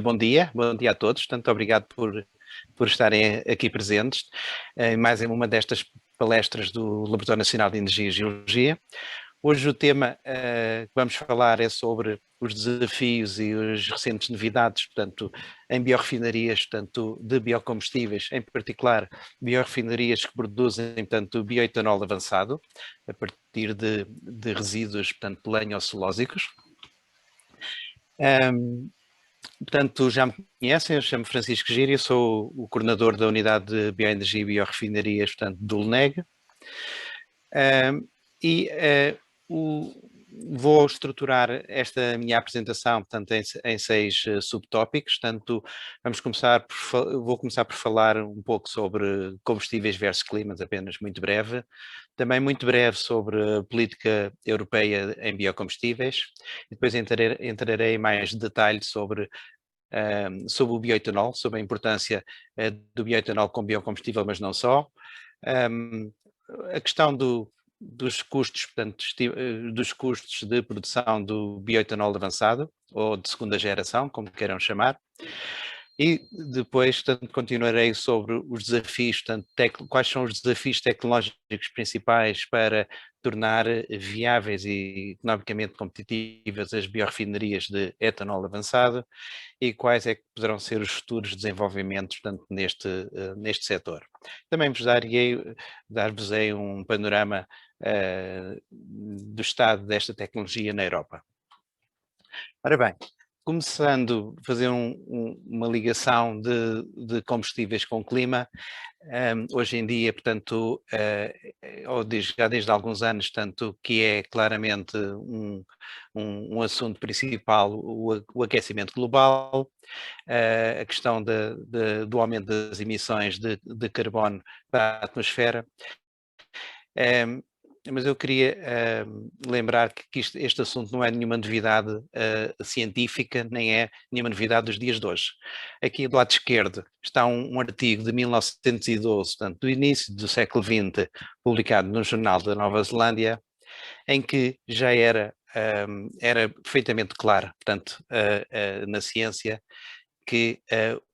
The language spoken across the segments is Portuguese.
bom dia a todos, portanto, obrigado por estarem aqui presentes em mais uma destas palestras do Laboratório Nacional de Energia e Geologia. Hoje o tema que vamos falar é sobre os desafios e as recentes novidades, portanto, em biorrefinarias, portanto, de biocombustíveis, em particular biorrefinarias que produzem, portanto, bioetanol avançado, a partir de resíduos, portanto, de lenho-celulósicos. Portanto, já me conhecem, eu chamo Francisco Gíria, sou o coordenador da Unidade de Bioenergia e Biorrefinarias, portanto, do LNEG. Vou estruturar esta minha apresentação, portanto, em 6 subtópicos. Portanto, vou começar por falar um pouco sobre combustíveis versus climas, apenas muito breve. Também muito breve sobre a política europeia em biocombustíveis. E depois entrarei em mais detalhe sobre o bioetanol, sobre a importância do bioetanol como biocombustível, mas não só. A questão dos custos, portanto, dos custos de produção do bioetanol avançado, ou de segunda geração, como queiram chamar. E depois, portanto, continuarei sobre os desafios, portanto, quais são os desafios tecnológicos principais para tornar viáveis e economicamente competitivas as biorrefinarias de etanol avançado e quais é que poderão ser os futuros desenvolvimentos, portanto, neste setor. Também dar-vos-ei um panorama do estado desta tecnologia na Europa. Ora bem, começando a fazer uma ligação de combustíveis com clima, hoje em dia, portanto, já desde alguns anos, tanto que é claramente um assunto principal o aquecimento global, a questão do aumento das emissões de carbono para a atmosfera. Mas eu queria lembrar que este assunto não é nenhuma novidade científica, nem é nenhuma novidade dos dias de hoje. Aqui do lado esquerdo está um artigo de 1912, portanto, do início do século XX, publicado no Jornal da Nova Zelândia, em que já era perfeitamente claro, portanto, na ciência, que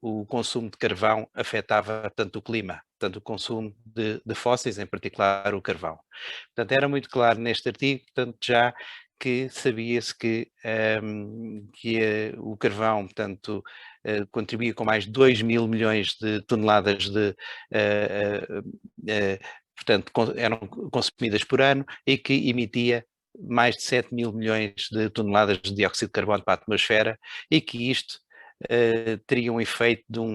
o consumo de carvão afetava tanto o clima, tanto o consumo de fósseis, em particular o carvão. Portanto, era muito claro neste artigo, portanto, já que sabia-se que o carvão, portanto, contribuía com mais de 2 mil milhões de toneladas portanto, eram consumidas por ano e que emitia mais de 7 mil milhões de toneladas de dióxido de carbono para a atmosfera e que isto teria um efeito de um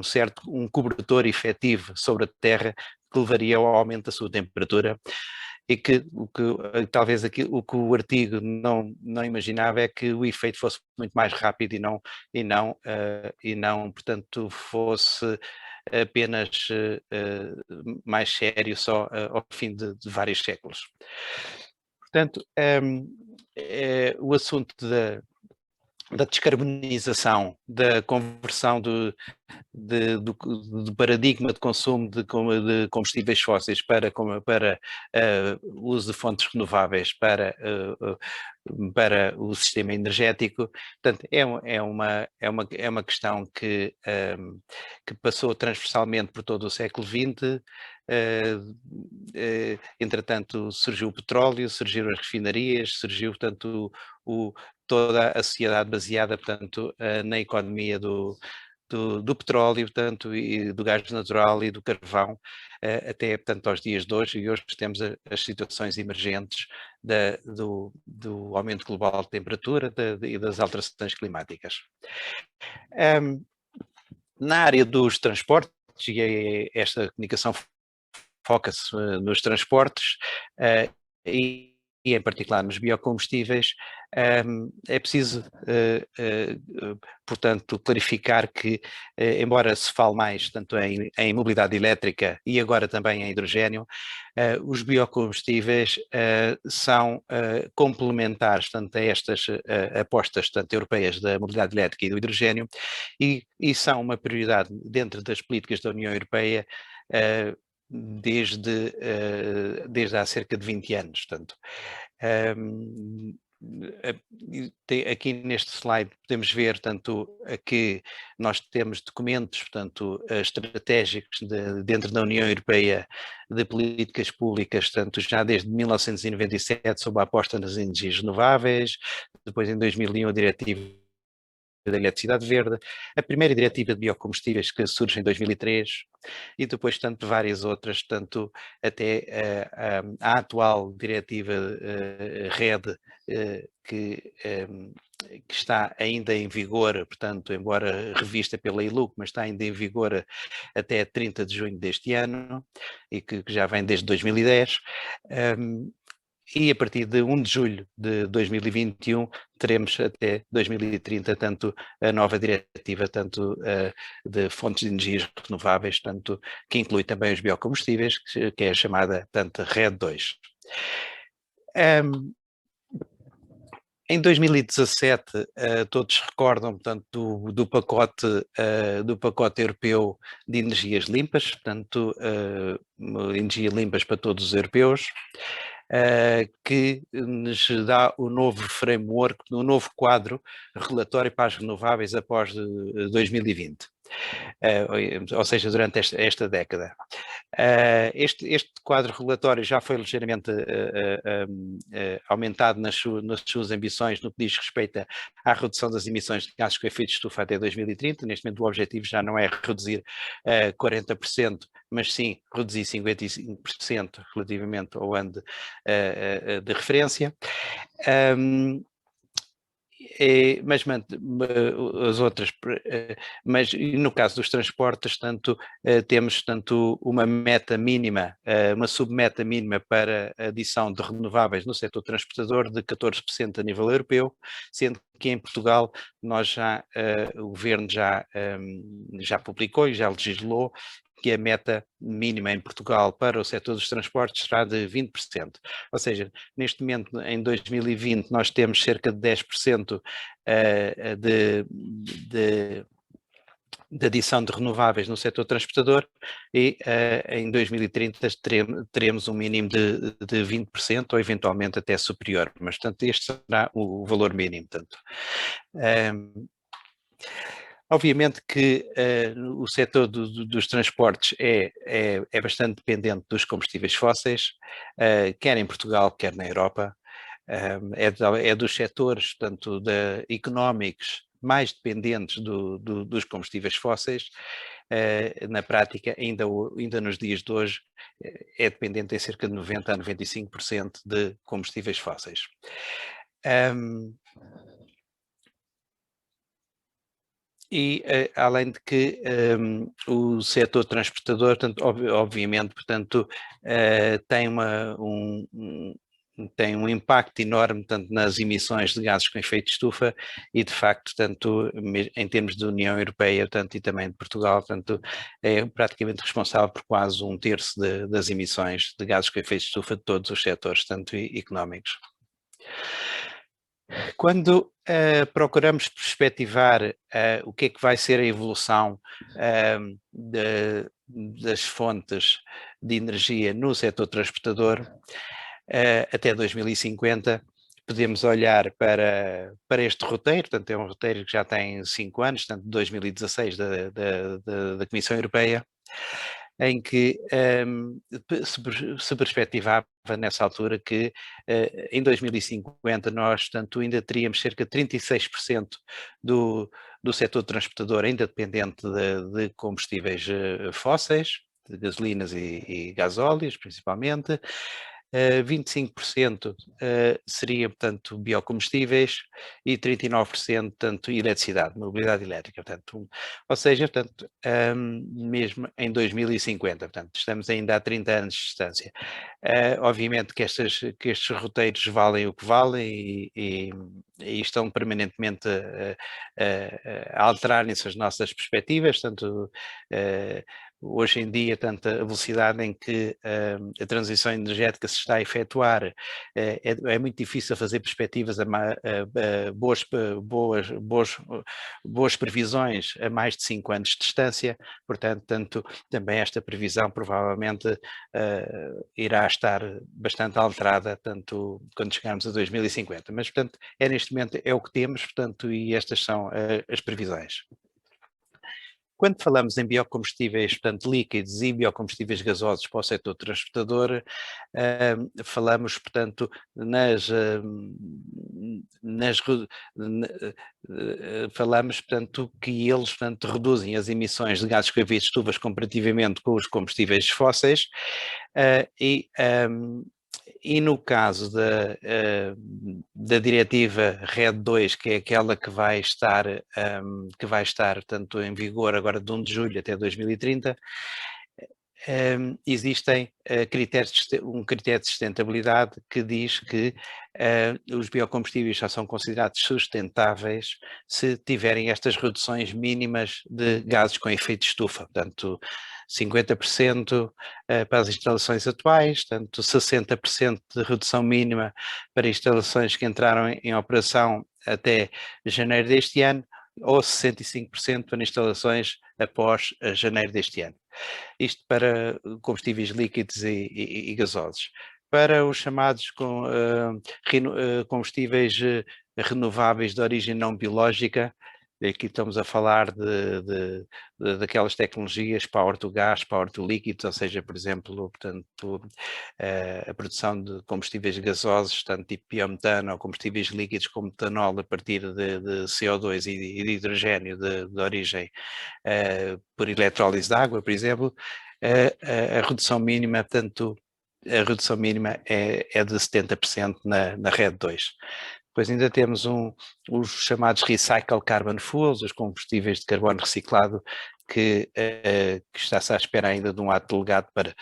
cobertor efetivo sobre a Terra que levaria ao aumento da sua temperatura e que talvez o que o artigo não imaginava é que o efeito fosse muito mais rápido e não portanto, fosse apenas mais sério só ao fim de vários séculos. Portanto, o assunto da descarbonização, da conversão do paradigma de consumo de combustíveis fósseis para o uso de fontes renováveis para o sistema energético. Portanto, é uma questão que passou transversalmente por todo o século XX. Entretanto, surgiu o petróleo, surgiram as refinarias, surgiu, portanto, toda a sociedade baseada, portanto, na economia do petróleo, portanto, e do gás natural e do carvão, até, portanto, aos dias de hoje, e hoje temos as situações emergentes do aumento global de temperatura e das alterações climáticas. Na área dos transportes, e esta comunicação foca-se nos transportes, e em particular nos biocombustíveis, é preciso, portanto, clarificar que, embora se fale mais tanto em mobilidade elétrica e agora também em hidrogênio, os biocombustíveis são complementares tanto a estas apostas tanto europeias da mobilidade elétrica e do hidrogênio e são uma prioridade dentro das políticas da União Europeia desde há cerca de 20 anos. Portanto, aqui neste slide podemos ver, tanto que nós temos documentos, portanto, estratégicos dentro da União Europeia de políticas públicas, tanto já desde 1997 sobre a aposta nas energias renováveis, depois em 2001 a diretiva da eletricidade verde, a primeira diretiva de biocombustíveis que surge em 2003 e depois tanto várias outras, tanto até a atual diretiva RED que está ainda em vigor, portanto, embora revista pela ILUC, mas está ainda em vigor até 30 de junho deste ano e que já vem desde 2010. E a partir de 1 de julho de 2021 teremos até 2030 tanto a nova diretiva tanto de fontes de energias renováveis, tanto que inclui também os biocombustíveis, que é a chamada tanto RED 2. Em 2017, todos recordam, portanto, do pacote europeu de energias limpas, portanto, energias limpas para todos os europeus, que nos dá o novo framework, o novo quadro regulatório para as renováveis após 2020. Ou seja, durante esta década. Este quadro regulatório já foi ligeiramente aumentado nas suas ambições no que diz respeito à redução das emissões de gases com efeito de estufa até 2030. Neste momento o objetivo já não é reduzir 40%, mas sim reduzir 55% relativamente ao ano de referência. Mas as outras, mas no caso dos transportes, temos uma meta mínima, uma submeta mínima para a adição de renováveis no setor transportador de 14% a nível europeu, sendo que em Portugal o Governo já publicou e já legislou que a meta mínima em Portugal para o setor dos transportes será de 20%. Ou seja, neste momento, em 2020, nós temos cerca de 10% de adição de renováveis no setor transportador e em 2030 teremos um mínimo de 20% ou eventualmente até superior, mas portanto este será o valor mínimo. Obviamente que o setor dos transportes é bastante dependente dos combustíveis fósseis, quer em Portugal, quer na Europa. É dos setores, tanto económicos, mais dependentes dos combustíveis fósseis. Na prática, ainda nos dias de hoje, é dependente em cerca de 90% a 95% de combustíveis fósseis. E além de que o setor transportador, obviamente, portanto, tem um impacto enorme tanto nas emissões de gases com efeito de estufa e, de facto, tanto em termos de União Europeia, tanto e também de Portugal, tanto é praticamente responsável por quase 1/3 das emissões de gases com efeito de estufa de todos os setores, tanto económicos. Quando procuramos perspectivar o que é que vai ser a evolução das fontes de energia no setor transportador até 2050, podemos olhar para este roteiro, portanto é um roteiro que já tem 5 anos, portanto de 2016 da Comissão Europeia, em que se perspectivava nessa altura que em 2050 nós, tanto ainda teríamos cerca de 36% do setor transportador ainda dependente de combustíveis fósseis, de gasolinas e gasóleos principalmente, 25% seria, portanto, biocombustíveis e 39%, portanto, eletricidade, mobilidade elétrica. Portanto, ou seja, portanto, mesmo em 2050, portanto, estamos ainda a 30 anos de distância. Obviamente que estes roteiros valem o que valem e estão permanentemente a alterarem-se as nossas perspectivas, tanto hoje em dia, tanto a velocidade em que a transição energética se está a efetuar, é muito difícil fazer perspectivas boas previsões a mais de 5 anos de distância, portanto, também esta previsão provavelmente irá estar bastante alterada, tanto quando chegarmos a 2050, mas portanto neste momento é o que temos, portanto, e estas são as previsões. Quando falamos em biocombustíveis, portanto, líquidos e biocombustíveis gasosos para o setor transportador, falamos, portanto, falamos, portanto, que eles, portanto, reduzem as emissões de gases com efeito de estufa comparativamente com os combustíveis fósseis e no caso da diretiva RED 2, que é aquela que vai estar tanto em vigor agora de 1 de julho até 2030, existem um critério de sustentabilidade que diz que os biocombustíveis só são considerados sustentáveis se tiverem estas reduções mínimas de gases com efeito de estufa, portanto 50% para as instalações atuais, portanto 60% de redução mínima para instalações que entraram em operação até janeiro deste ano, ou 65% para instalações após janeiro deste ano. Isto para combustíveis líquidos e gasosos. Para os chamados combustíveis renováveis de origem não biológica, aqui estamos a falar daquelas tecnologias power to gas, power to líquidos, ou seja, por exemplo, portanto, a produção de combustíveis gasosos, tanto tipo biometano ou combustíveis líquidos como metanol a partir de CO2 e de hidrogênio de origem por eletrólise de água, por exemplo, a redução mínima, portanto, a redução mínima é de 70% na RED 2. Depois ainda temos os chamados Recycle Carbon Fuels, os combustíveis de carbono reciclado, que está-se à espera ainda de um ato delegado para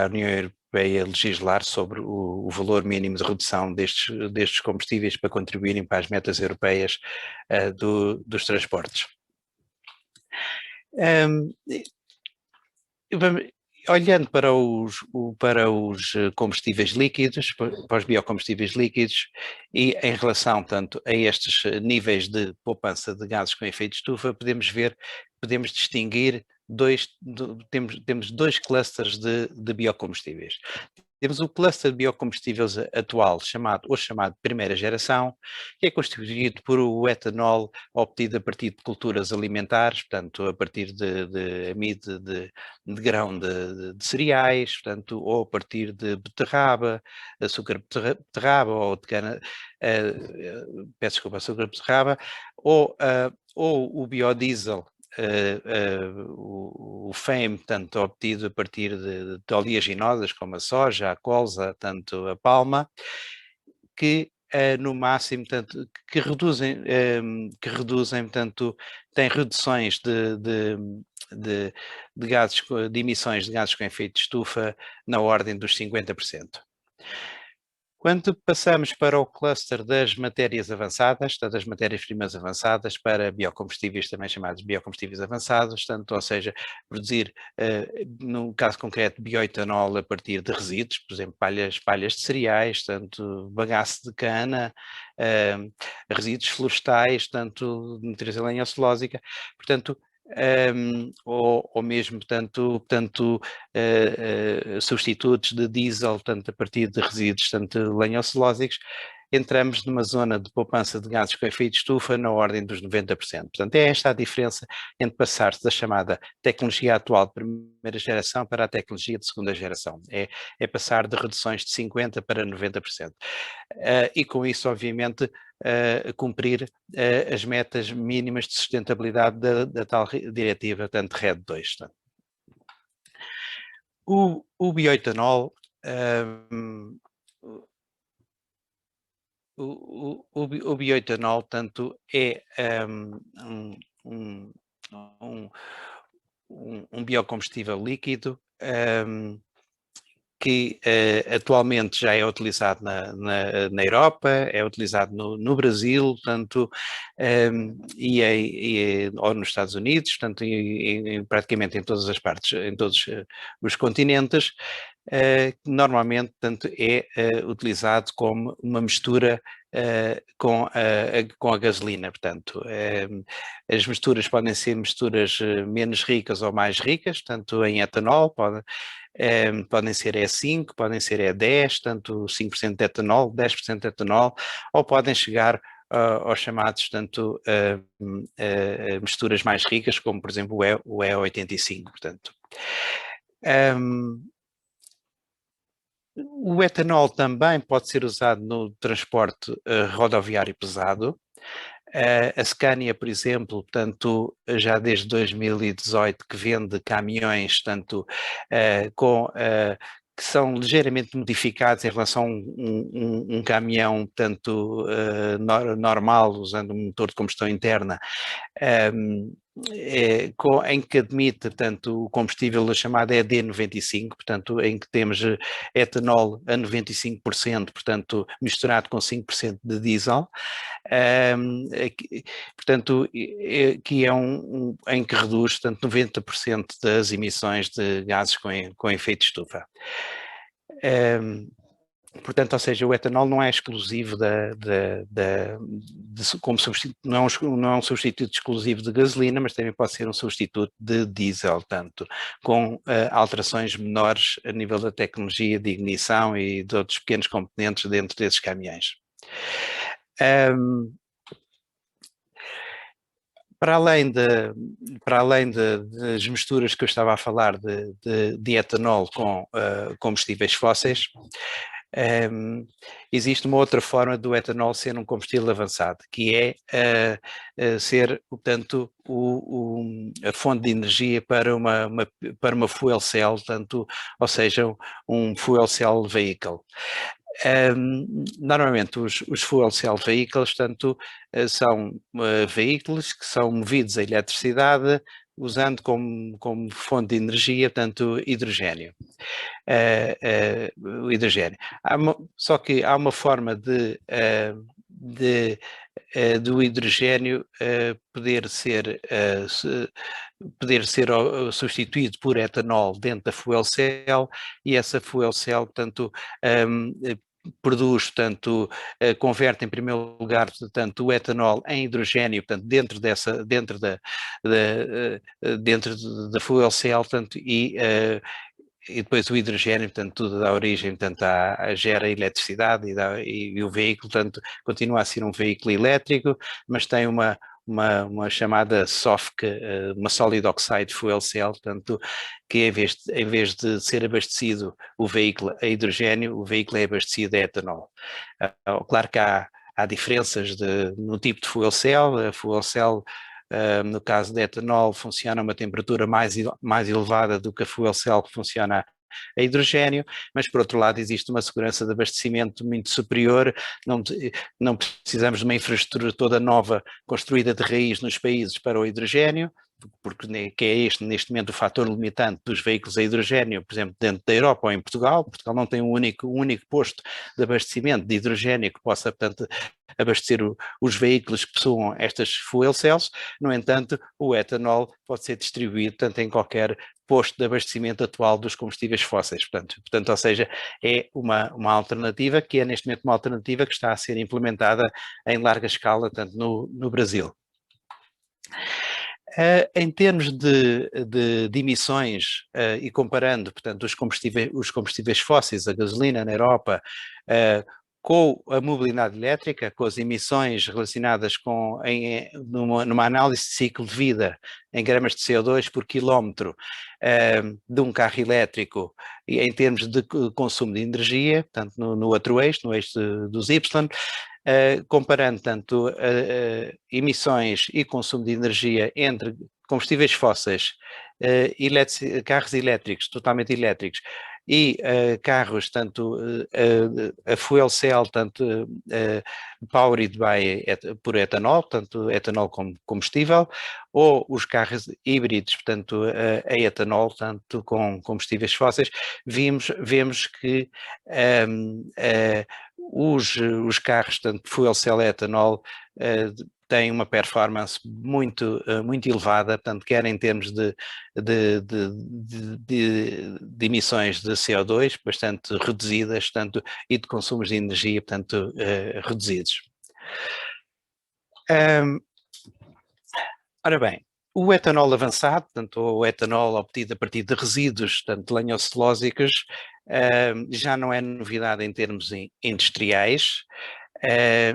a União Europeia legislar sobre o valor mínimo de redução destes combustíveis para contribuírem para as metas europeias dos transportes. Olhando para os combustíveis líquidos, para os biocombustíveis líquidos, e em relação, tanto a estes níveis de poupança de gases com efeito de estufa, podemos distinguir temos dois clusters de biocombustíveis. Temos o cluster de biocombustíveis atual, chamado primeira geração, que é constituído por o etanol obtido a partir de culturas alimentares, portanto, a partir de amido de grão de cereais, portanto, ou a partir de beterraba, açúcar de beterraba, ou de cana, peço desculpa, açúcar de beterraba, ou o biodiesel, o FAME, tanto obtido a partir de oleaginosas como a soja, a colza, tanto a palma, que no máximo, tanto, que reduzem, tanto, têm reduções de gases, de emissões de gases com efeito de estufa na ordem dos 50%. Quando passamos para o cluster das matérias avançadas, das matérias-primas avançadas para biocombustíveis, também chamados biocombustíveis avançados, ou seja, produzir, no caso concreto, bioetanol a partir de resíduos, por exemplo, palhas de cereais, bagaço de cana, resíduos florestais, de matriz de lenha celulósica, portanto, ou mesmo, substitutos de diesel, a partir de resíduos, lenhocelulósicos, entramos numa zona de poupança de gases com efeito de estufa na ordem dos 90%. Portanto, é esta a diferença entre passar-se da chamada tecnologia atual de primeira geração para a tecnologia de segunda geração. É passar de reduções de 50% para 90%. E com isso, obviamente, cumprir as metas mínimas de sustentabilidade da tal diretiva, tanto RED 2. O bioetanol, o bioetanol, tanto é um biocombustível líquido que atualmente já é utilizado na Europa, é utilizado no Brasil, portanto, ou nos Estados Unidos, portanto, praticamente em todas as partes, em todos os continentes, normalmente, portanto, é utilizado como uma mistura com a gasolina. Portanto, as misturas podem ser misturas menos ricas ou mais ricas, tanto em etanol, podem ser E5, podem ser E10, tanto 5% de etanol, 10% de etanol, ou podem chegar aos chamados, tanto misturas mais ricas, como por exemplo o E85, portanto. O etanol também pode ser usado no transporte rodoviário pesado. A Scania, por exemplo, portanto, já desde 2018 que vende caminhões, tanto que são ligeiramente modificados em relação a um caminhão, portanto, normal, usando um motor de combustão interna, em que admite, portanto, o combustível chamado ED95, portanto, em que temos etanol a 95%, portanto, misturado com 5% de diesel, portanto, que é em que reduz, portanto, 90% das emissões de gases com efeito de estufa. Portanto, ou seja, o etanol não é exclusivo como substituto, não é um substituto exclusivo de gasolina, mas também pode ser um substituto de diesel, tanto com alterações menores a nível da tecnologia de ignição e de outros pequenos componentes dentro desses caminhões. Para além das misturas que eu estava a falar de etanol com combustíveis fósseis, existe uma outra forma do etanol ser um combustível avançado, que é ser, portanto, a fonte de energia para uma fuel cell, tanto, ou seja, um fuel cell vehicle. Normalmente os fuel cell vehicles, tanto são veículos que são movidos a eletricidade usando como fonte de energia, tanto hidrogênio. O hidrogênio. Só que há uma forma do hidrogênio poder ser substituído por etanol dentro da fuel cell, e essa fuel cell, portanto, produz, portanto, converte em primeiro lugar, portanto, o etanol em hidrogênio, portanto, dentro da fuel cell, portanto, e depois o hidrogênio, portanto, tudo dá origem, portanto, gera eletricidade e o veículo, portanto, continua a ser um veículo elétrico, mas tem uma chamada SOFC, uma Solid Oxide Fuel Cell, portanto, que em vez de ser abastecido o veículo a hidrogênio, o veículo é abastecido a etanol. Claro que há diferenças no tipo de fuel cell. A fuel cell, no caso de etanol, funciona a uma temperatura mais elevada do que a fuel cell que funciona a hidrogênio, mas por outro lado existe uma segurança de abastecimento muito superior. Não precisamos de uma infraestrutura toda nova construída de raiz nos países para o hidrogênio, porque que é neste momento o fator limitante dos veículos a hidrogênio, por exemplo, dentro da Europa ou em Portugal. Portugal não tem um único posto de abastecimento de hidrogênio que possa, portanto, abastecer os veículos que possuam estas fuel cells. No entanto, o etanol pode ser distribuído, portanto, em qualquer posto de abastecimento atual dos combustíveis fósseis. Portanto, ou seja, é uma alternativa que é neste momento uma alternativa que está a ser implementada em larga escala, tanto no Brasil. Em termos de emissões, e comparando, portanto, os combustíveis fósseis, a gasolina na Europa, com a mobilidade elétrica, com as emissões relacionadas numa análise de ciclo de vida em gramas de CO2 por quilómetro de um carro elétrico, e em termos de consumo de energia, portanto, no outro eixo, no eixo dos Y, comparando tanto emissões e consumo de energia entre combustíveis fósseis, carros elétricos, totalmente elétricos, e carros, tanto a fuel cell, tanto powered por etanol, portanto etanol como combustível, ou os carros híbridos, portanto a etanol, tanto com combustíveis fósseis, vemos que os carros, tanto fuel cell e etanol, têm uma performance muito elevada, portanto, quer em termos de emissões de CO2 bastante reduzidas, tanto, e de consumos de energia, portanto, reduzidos. Ora bem, o etanol avançado, portanto, o etanol obtido a partir de resíduos, tanto lenhocelulósicos, já não é novidade em termos industriais.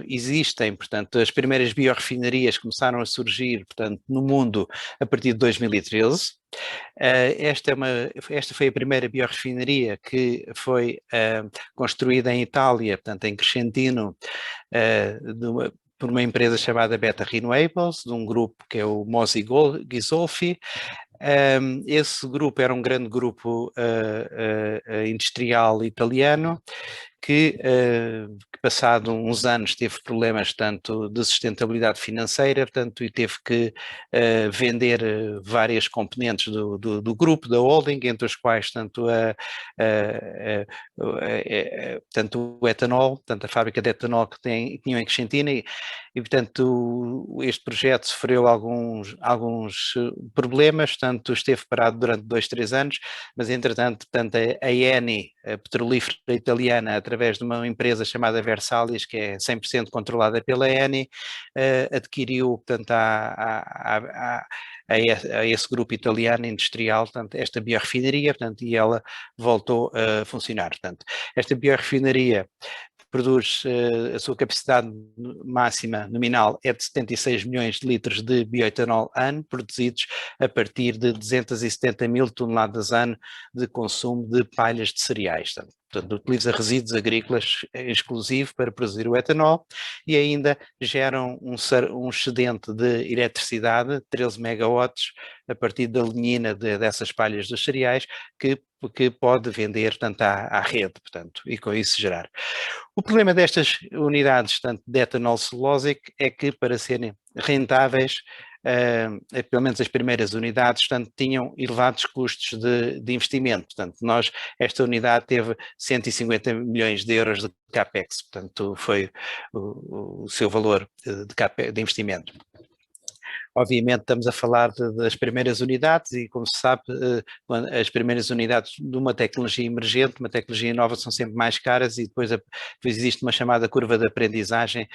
Existem, portanto, as primeiras biorrefinarias começaram a surgir, portanto, no mundo a partir de 2013. Esta foi a primeira biorrefinaria que foi construída em Itália, portanto, em Crescentino, por uma empresa chamada Beta Renewables, de um grupo que é o Mosi Ghisolfi. Esse grupo era um grande grupo industrial italiano que passado uns anos teve problemas tanto de sustentabilidade financeira, portanto, e teve que vender várias componentes do grupo, da holding, entre os quais tanto tanto o etanol, tanto a fábrica de etanol que tinham em Crescentina, e portanto este projeto sofreu alguns problemas, tanto esteve parado durante 2-3 anos, mas entretanto, portanto, a Eni, a petrolífera italiana, através de uma empresa chamada Versalis, que é 100% controlada pela Eni, adquiriu, portanto, a esse grupo italiano industrial, portanto, esta biorrefinaria, portanto, e ela voltou a funcionar. Portanto, esta biorrefinaria produz, a sua capacidade máxima nominal é de 76 milhões de litros de bioetanol ano, produzidos a partir de 270 mil toneladas ano de consumo de palhas de cereais. Portanto, utiliza resíduos agrícolas exclusivo para produzir o etanol e ainda geram um excedente de eletricidade, 13 megawatts, a partir da lignina dessas palhas dos cereais, que pode vender, portanto, à rede, portanto, e com isso gerar. O problema destas unidades, tanto de etanol celulósico, é que para serem rentáveis, pelo menos as primeiras unidades, portanto, tinham elevados custos de investimento. Portanto, esta unidade teve 150 milhões de euros de CAPEX, portanto, foi o seu valor de investimento. Obviamente estamos a falar das primeiras unidades e, como se sabe, as primeiras unidades de uma tecnologia emergente, uma tecnologia nova, são sempre mais caras e depois existe uma chamada curva de aprendizagem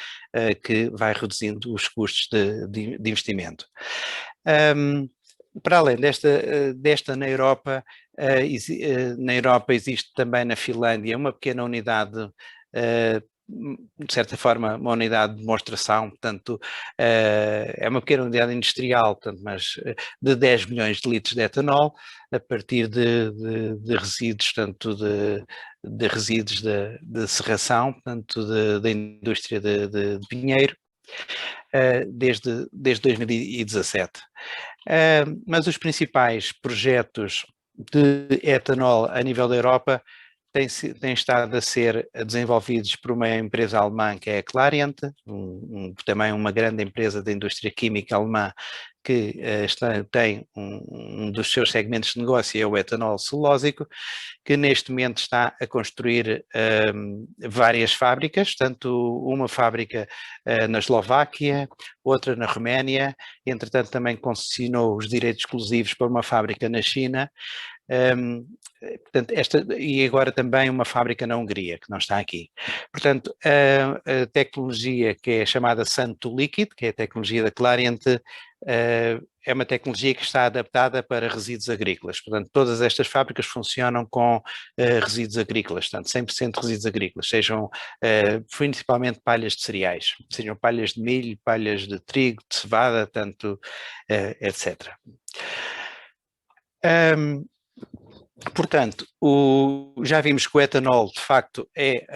que vai reduzindo os custos de investimento. Para além desta na Europa, existe também na Finlândia uma pequena unidade de certa forma, uma unidade de demonstração, portanto, é uma pequena unidade industrial, portanto, mas de 10 milhões de litros de etanol, a partir de resíduos, tanto de resíduos de serração, portanto, da indústria de pinheiro, desde 2017. Mas os principais projetos de etanol a nível da Europa têm estado a ser desenvolvidos por uma empresa alemã que é a Clariant, também uma grande empresa da indústria química alemã que tem um dos seus segmentos de negócio é o etanol celulósico, que neste momento está a construir várias fábricas, tanto uma fábrica na Eslováquia, outra na Roménia, entretanto também concessionou os direitos exclusivos para uma fábrica na China, portanto, e agora também uma fábrica na Hungria, que não está aqui. Portanto, a tecnologia que é chamada Sun to Liquid, que é a tecnologia da Clariant, é uma tecnologia que está adaptada para resíduos agrícolas. Portanto, todas estas fábricas funcionam com resíduos agrícolas, portanto, 100% resíduos agrícolas, sejam principalmente palhas de cereais, sejam palhas de milho, palhas de trigo, de cevada, tanto, etc. Portanto, já vimos que o etanol, de facto, é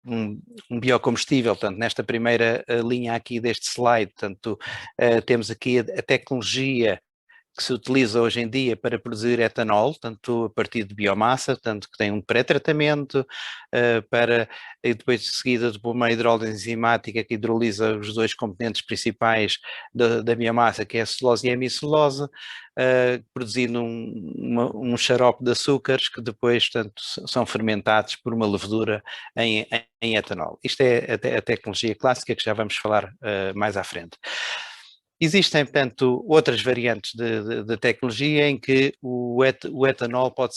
um biocombustível, portanto, nesta primeira linha aqui deste slide, portanto, temos aqui a tecnologia que se utiliza hoje em dia para produzir etanol, tanto a partir de biomassa, tanto que tem um pré-tratamento, e depois de seguida de uma hidrólise enzimática que hidrolisa os dois componentes principais da biomassa, que é a celulose e a hemicelulose, produzindo um xarope de açúcares que depois, portanto, são fermentados por uma levedura em etanol. Isto é a tecnologia clássica que já vamos falar mais à frente. Existem, portanto, outras variantes de tecnologia em que o etanol pode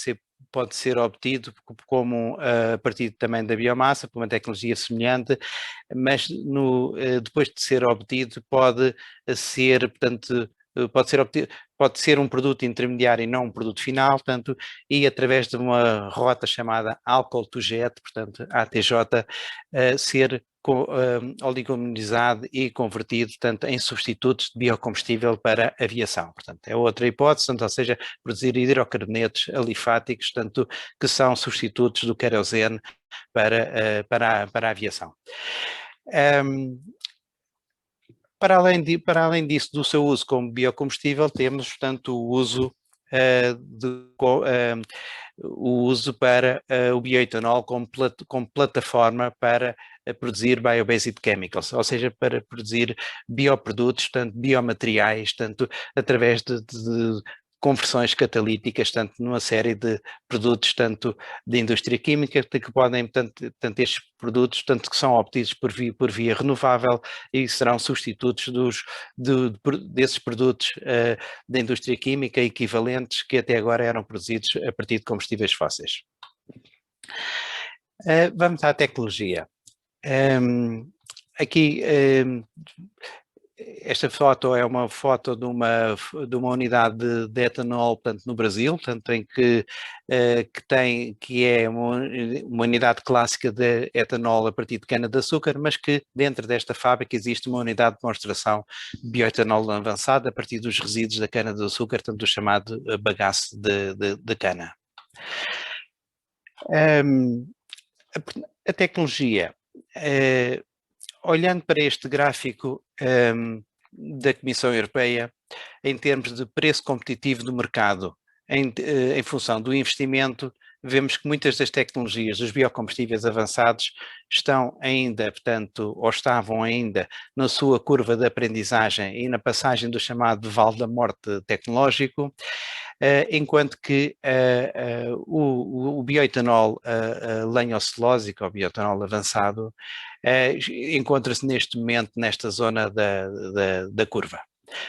ser obtido como a partir também da biomassa, por uma tecnologia semelhante, mas depois de ser obtido pode ser, portanto, pode ser um produto intermediário e não um produto final, portanto, e através de uma rota chamada álcool to jet, portanto, ATJ, ser oligomerizado e convertido, portanto, em substitutos de biocombustível para a aviação. Portanto, é outra hipótese, portanto, ou seja, produzir hidrocarbonetos alifáticos, portanto, que são substitutos do querosene para a aviação. Para além disso, do seu uso como biocombustível, temos, portanto, o uso para o bioetanol como plataforma para produzir bio-based chemicals, ou seja, para produzir bioprodutos, tanto biomateriais, tanto através de conversões catalíticas, tanto numa série de produtos, tanto de indústria química, que podem, tanto estes produtos, tanto que são obtidos por via renovável e serão substitutos desses produtos da indústria química equivalentes que até agora eram produzidos a partir de combustíveis fósseis. Vamos à tecnologia. Aqui esta foto é uma foto de uma unidade de etanol, portanto, no Brasil, portanto, que é uma unidade clássica de etanol a partir de cana-de-açúcar, mas que dentro desta fábrica existe uma unidade de demonstração de bioetanol avançada a partir dos resíduos da cana-de-açúcar, portanto, do chamado bagaço de cana. A tecnologia, olhando para este gráfico da Comissão Europeia, em termos de preço competitivo do mercado, em função do investimento, vemos que muitas das tecnologias dos biocombustíveis avançados estão ainda, portanto, ou estavam ainda na sua curva de aprendizagem e na passagem do chamado vale da morte tecnológico, enquanto que o bioetanol lenho-celulósico, ou bioetanol avançado, encontra-se neste momento nesta zona da curva.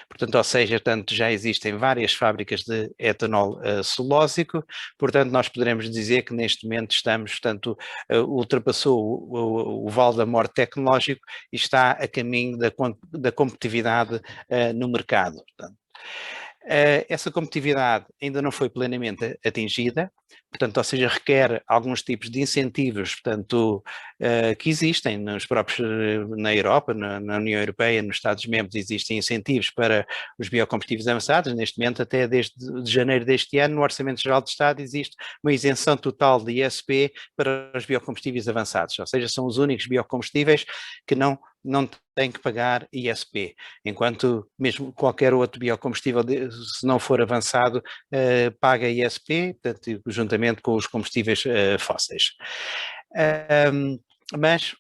Portanto, ou seja, tanto já existem várias fábricas de etanol celulósico, portanto, nós poderemos dizer que neste momento estamos, portanto, ultrapassou o vale da morte tecnológico e está a caminho da competitividade no mercado. Portanto, essa competitividade ainda não foi plenamente atingida, portanto, ou seja, requer alguns tipos de incentivos, portanto, que existem na Europa, na União Europeia, nos Estados-membros existem incentivos para os biocombustíveis avançados. Neste momento, até desde janeiro deste ano, no Orçamento Geral do Estado existe uma isenção total de ISP para os biocombustíveis avançados, ou seja, são os únicos biocombustíveis que não tem que pagar ISP, enquanto mesmo qualquer outro biocombustível, se não for avançado, paga ISP, portanto, juntamente com os combustíveis fósseis. Mas,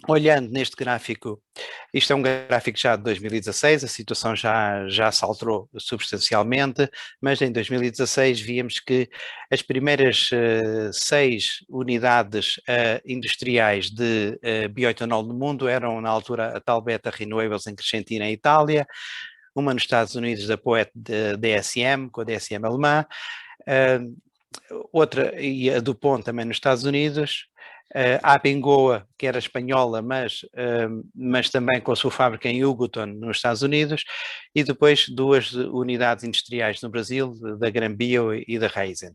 olhando neste gráfico, isto é um gráfico já de 2016, a situação já se alterou substancialmente, mas em 2016 víamos que as primeiras 6 unidades industriais de bioetanol no mundo eram, na altura, a tal Beta Renewables em Crescentina, em Itália, uma nos Estados Unidos da Poet DSM, com a DSM alemã, outra, e a DuPont também nos Estados Unidos, a Abengoa, que era espanhola, mas também com a sua fábrica em Hugoton, nos Estados Unidos, e depois 2 unidades industriais no Brasil, da Granbio e da Raízen.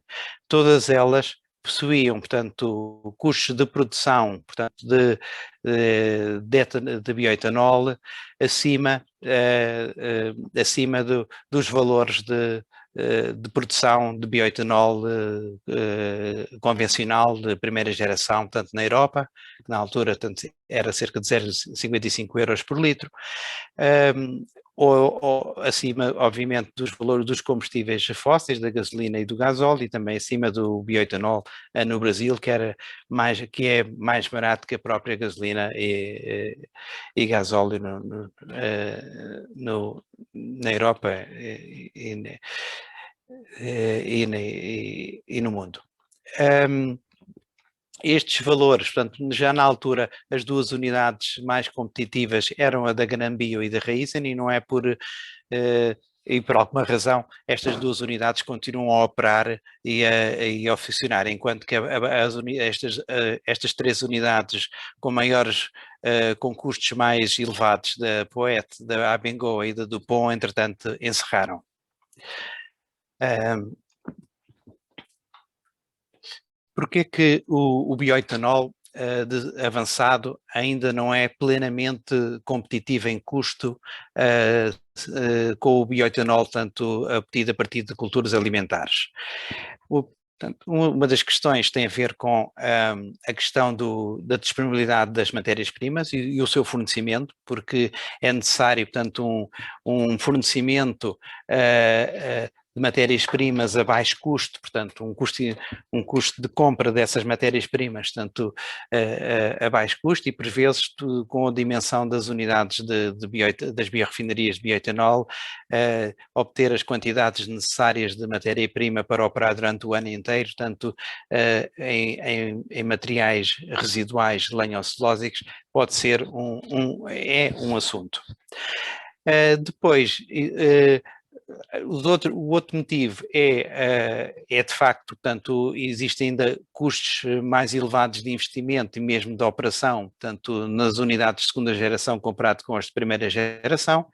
Todas elas possuíam, portanto, custos de produção, portanto, de bioetanol acima dos valores de produção de bioetanol convencional de primeira geração, tanto na Europa, que na altura era cerca de 0,55 euros por litro, ou acima, obviamente, dos valores dos combustíveis fósseis, da gasolina e do gasóleo, e também acima do bioetanol no Brasil, que é mais barato que a própria gasolina e gasóleo na Europa e no mundo. Estes valores, portanto, já na altura as duas unidades mais competitivas eram a da Granbio e da Raizen, e não é e por alguma razão estas duas unidades continuam a operar e a funcionar, enquanto que estas três unidades com com custos mais elevados da Poet, da Abengoa e da Dupont, entretanto, encerraram. Porque é que o bioetanol avançado ainda não é plenamente competitivo em custo com o bioetanol tanto obtido a partir de culturas alimentares? Portanto, uma das questões tem a ver com a questão da disponibilidade das matérias-primas e o seu fornecimento, porque é necessário, portanto, um fornecimento de matérias-primas a baixo custo, portanto, um custo de compra dessas matérias-primas, tanto a baixo custo, e por vezes com a dimensão das unidades das biorefinarias de bioetanol, obter as quantidades necessárias de matéria-prima para operar durante o ano inteiro, tanto em materiais residuais lenho-celulósicos, pode ser um assunto. Depois, o outro motivo é de facto, portanto, existem ainda custos mais elevados de investimento e mesmo de operação, tanto nas unidades de segunda geração comparado com as de primeira geração.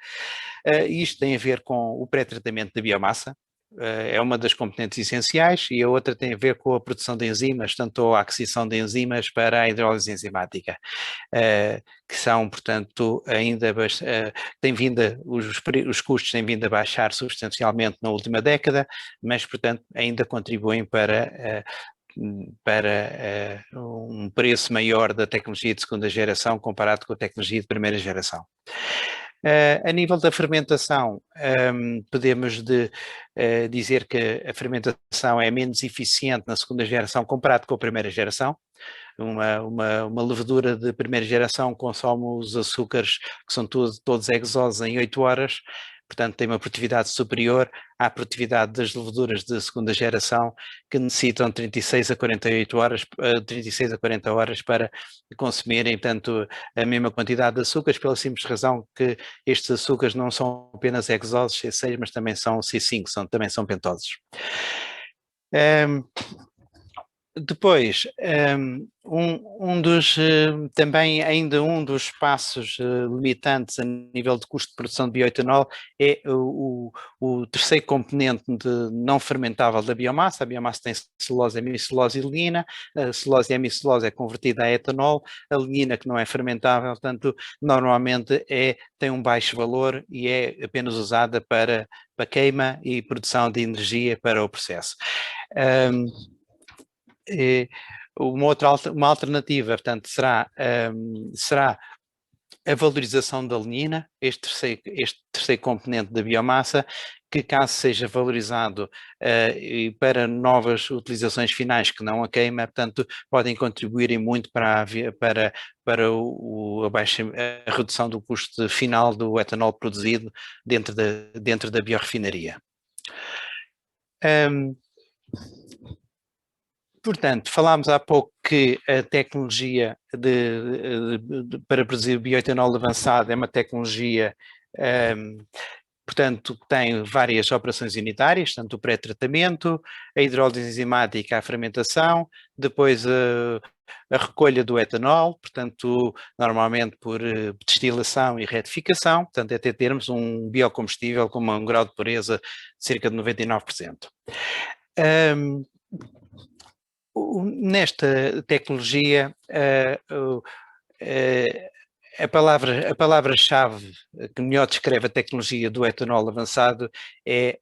Isto tem a ver com o pré-tratamento da biomassa, é uma das componentes essenciais, e a outra tem a ver com a produção de enzimas, tanto a aquisição de enzimas para a hidrólise enzimática, que são, portanto, ainda os custos têm vindo a baixar substancialmente na última década, mas, portanto, ainda contribuem para um preço maior da tecnologia de segunda geração comparado com a tecnologia de primeira geração. A nível da fermentação, podemos dizer que a fermentação é menos eficiente na segunda geração comparado com a primeira geração. Uma levedura de primeira geração consome os açúcares que são todos exosos em 8 horas, portanto tem uma produtividade superior à produtividade das leveduras de segunda geração, que necessitam 36 a 48 horas, 36 a 40 horas para consumirem, portanto, a mesma quantidade de açúcares, pela simples razão que estes açúcares não são apenas exosos C6, mas também são C5, também são pentosos. Depois, também ainda um dos passos limitantes a nível de custo de produção de bioetanol é o terceiro componente não fermentável da biomassa. A biomassa tem celulose, hemicelulose e lignina. A celulose e hemicelulose é convertida a etanol. A lignina, que não é fermentável, portanto, normalmente tem um baixo valor e é apenas usada para queima e produção de energia para o processo. Uma alternativa, portanto, será a valorização da lignina, este terceiro componente da biomassa, que caso seja valorizado para novas utilizações finais que não a queima, portanto, podem contribuir muito para a redução do custo final do etanol produzido dentro da biorefinaria. Portanto, falámos há pouco que a tecnologia para produzir bioetanol avançado é uma tecnologia, portanto, que tem várias operações unitárias, tanto o pré-tratamento, a hidrólise enzimática, a fermentação, depois a recolha do etanol, portanto, normalmente por destilação e retificação, portanto, até termos um biocombustível com um grau de pureza de cerca de 99%. Nesta tecnologia, a palavra-chave que melhor descreve a tecnologia do etanol avançado é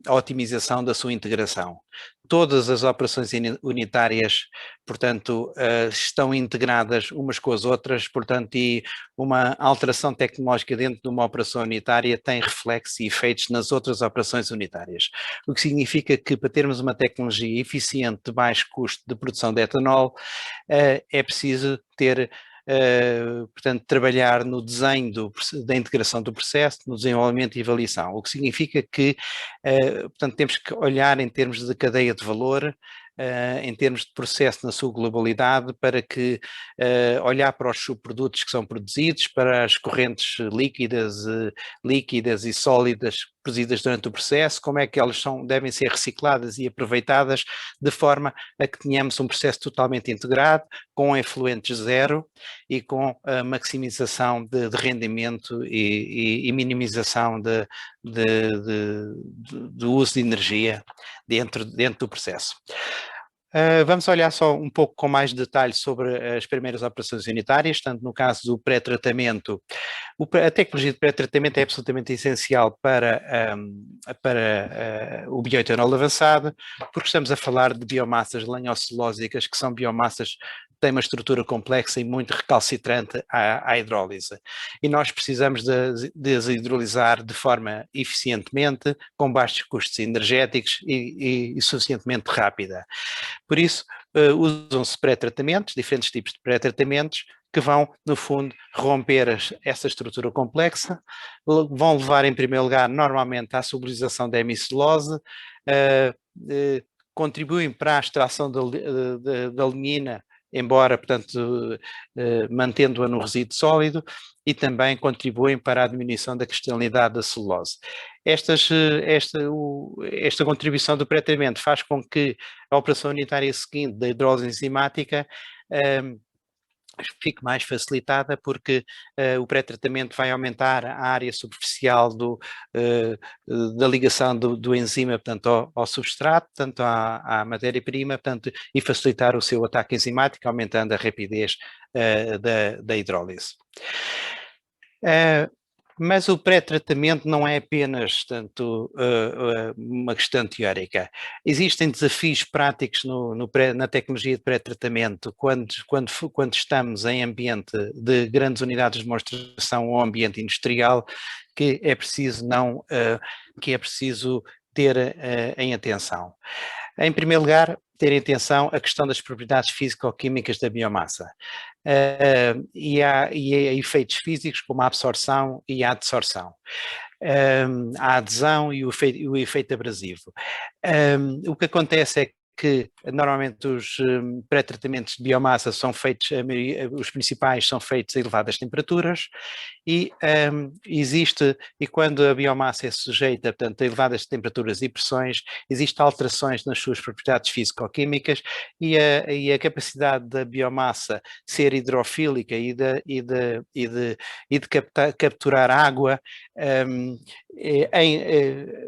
a otimização da sua integração. todas as operações unitárias, portanto, estão integradas umas com as outras, portanto, e uma alteração tecnológica dentro de uma operação unitária tem reflexos e efeitos nas outras operações unitárias. O que significa que para termos uma tecnologia eficiente de baixo custo de produção de etanol, é preciso ter portanto, trabalhar no desenho da integração do processo, no desenvolvimento e avaliação, o que significa que, portanto, temos que olhar em termos de cadeia de valor, em termos de processo na sua globalidade, para que olhar para os subprodutos que são produzidos, para as correntes líquidas e sólidas produzidas durante o processo, como é que elas devem ser recicladas e aproveitadas de forma a que tenhamos um processo totalmente integrado, com efluentes zero e com a maximização de rendimento e minimização do uso de energia dentro do processo. Vamos olhar só um pouco com mais detalhe sobre as primeiras operações unitárias, tanto no caso do pré-tratamento. A tecnologia de pré-tratamento é absolutamente essencial para o bioetanol avançado, porque estamos a falar de biomassas lenhocelulósicas, que são biomassas que têm uma estrutura complexa e muito recalcitrante à hidrólise. E nós precisamos de as hidrolisar de forma eficientemente, com baixos custos energéticos e suficientemente rápida. Por isso, usam-se pré-tratamentos, diferentes tipos de pré-tratamentos, que vão, no fundo, romper essa estrutura complexa, vão levar, em primeiro lugar, normalmente à solubilização da hemicelulose, contribuem para a extração da lignina, embora, portanto, mantendo-a no resíduo sólido, e também contribuem para a diminuição da cristalinidade da celulose. Esta contribuição do pré-tratamento faz com que a operação unitária seguinte da hidrólise enzimática fique mais facilitada, porque o pré-tratamento vai aumentar a área superficial da ligação do enzima, portanto, ao substrato, portanto, à matéria-prima, portanto, e facilitar o seu ataque enzimático, aumentando a rapidez da hidrólise. Mas o pré-tratamento não é apenas, tanto, uma questão teórica. Existem desafios práticos na tecnologia de pré-tratamento quando estamos em ambiente de grandes unidades de demonstração ou ambiente industrial, que é preciso ter em atenção. Em primeiro lugar, ter em atenção a questão das propriedades físico-químicas da biomassa. E há efeitos físicos como a absorção e a adsorção. A adesão e o efeito abrasivo. O que acontece é que normalmente os pré-tratamentos de biomassa são feitos, os principais são feitos a elevadas temperaturas, e quando a biomassa é sujeita, portanto, a elevadas temperaturas e pressões, existem alterações nas suas propriedades físico-químicas, e a capacidade da biomassa ser hidrofílica e de capturar água,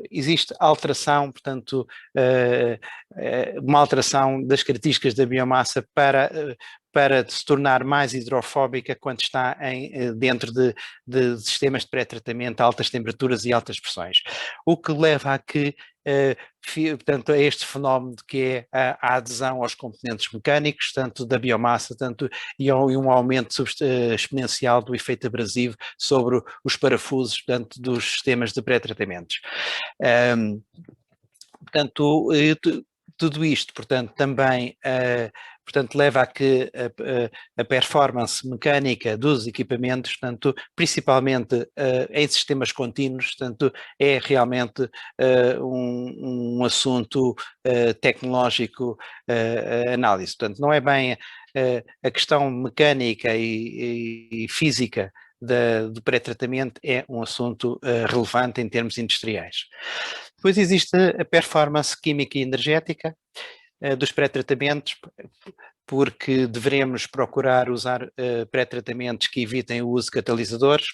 existe alteração, portanto, uma alteração das características da biomassa para se tornar mais hidrofóbica quando está dentro de sistemas de pré-tratamento a altas temperaturas e altas pressões. O que leva a que, portanto, a este fenómeno que é a adesão aos componentes mecânicos, tanto da biomassa, e um aumento exponencial do efeito abrasivo sobre os parafusos, portanto, dos sistemas de pré-tratamentos. Portanto, tudo isto, portanto, também leva a que a performance mecânica dos equipamentos, portanto, principalmente em sistemas contínuos, portanto, é realmente um assunto tecnológico análise. Portanto, não é bem a questão mecânica e física do pré-tratamento, é um assunto relevante em termos industriais. Depois existe a performance química e energética dos pré-tratamentos, porque devemos procurar usar pré-tratamentos que evitem o uso de catalisadores.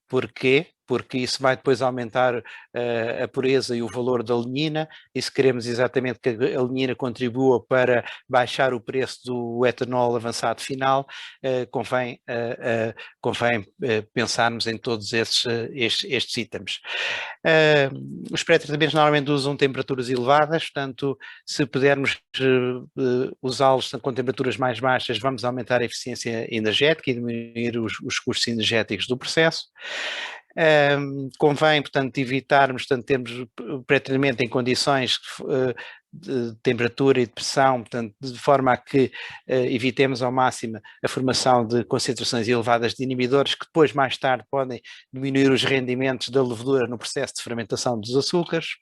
Porquê? porque isso vai depois aumentar a pureza e o valor da lignina, e se queremos exatamente que a lignina contribua para baixar o preço do etanol avançado final, convém pensarmos em todos estes itens. Os pré-tratamentos normalmente usam temperaturas elevadas, portanto, se pudermos usá-los com temperaturas mais baixas, vamos aumentar a eficiência energética e diminuir os custos energéticos do processo. Convém, portanto, evitarmos, portanto, termos o pré-tratamento em condições de temperatura e de pressão, portanto, de forma a que evitemos ao máximo a formação de concentrações elevadas de inibidores que depois, mais tarde, podem diminuir os rendimentos da levedura no processo de fermentação dos açúcares,